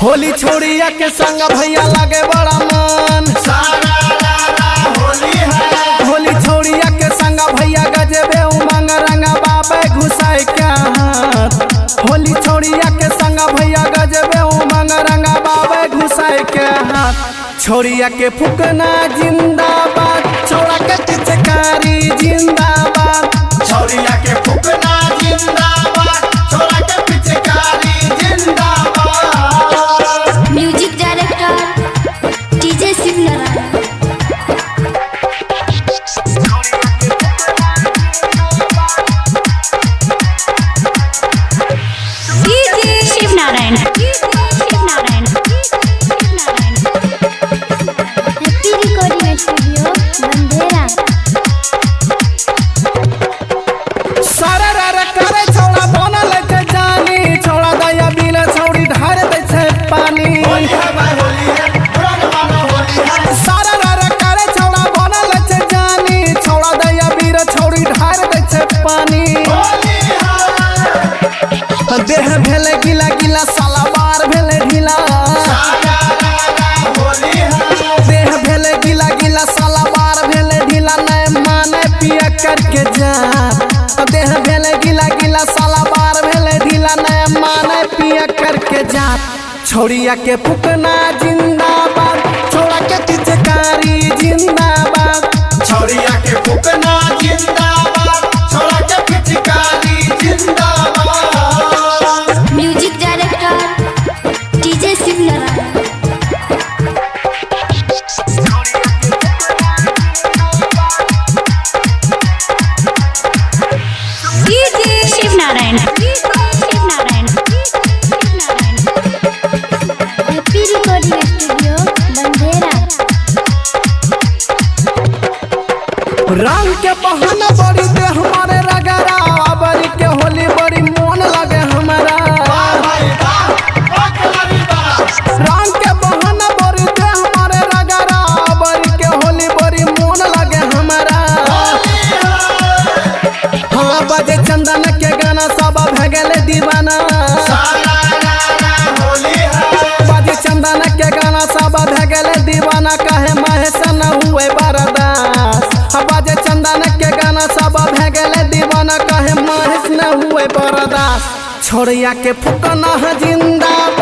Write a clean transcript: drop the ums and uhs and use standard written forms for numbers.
होली छोड़िया के संग भैया लगे बड़ा मन। होली है होली छोड़िया के संग भैया गजबे उमंग रंगा बाबे घुसाई के हाथ। होली छोड़िया के संग भैया गजबे उमंग रंगा बाबे घुसाई के हाथ। छोड़िया के फुकना जिंदाबाद, छोड़ा के पिचकारी जिंदाबाद। छोड़िया के फुकना जिंदाबाद, छोड़ा के पिचकारी जिंदाबाद। Music director DJ Shiv Narayan. DJ Shiv Narayan. Happy recording studio Bandera. सारा रा करे छोड़ा बनल के जानी, छोड़ा दया बिना छौड़ी ढार दे छे पानी। होली है भाई होली है, रंग मानो होली है। सारा रा करे छोड़ा बनल के जानी, छोड़ा दया बिना छौड़ी ढार दे छे पानी। होली है देह भेले गिला गिला साला बार भेले ढीला। होली है देह भेले गिला गिला साला बार भेले ढीला। नहीं माने पिया करके जा, देह भेले गिला गिला साला बार भेले ढीला। नहीं माने पिया करके जा। छोड़िया के फुकना जिंदाबाद, छोड़ा के पिचकारी जिंदाबाद। छोड़िया के फुकना जिंदाबाद, छोड़ा के पिचकारी जिंदाबाद। Music director DJ Shiv Narayan. DJ Shiv Narayan. Happy recording studio Bandera. रंग के बहाना बड़ी दे हमारे रगरा, बड़ी के होली बड़ी मोन लगे हमारा। रंग के बहाना बड़ी दे हमारे रगरा, बड़ी के होली बड़ी मोन लगे हमारा। हाँ बजे चंदन के गाना सब भगले दीवाना। बजे चंदन के गाना सब भगले दीवाना। कहे महेश न हुए बरदास। बजे चंदन के गाना सब भगले दीवाना। कहे महेश न हुए बरदास। छोड़िया के फुकना जिंदाबाद।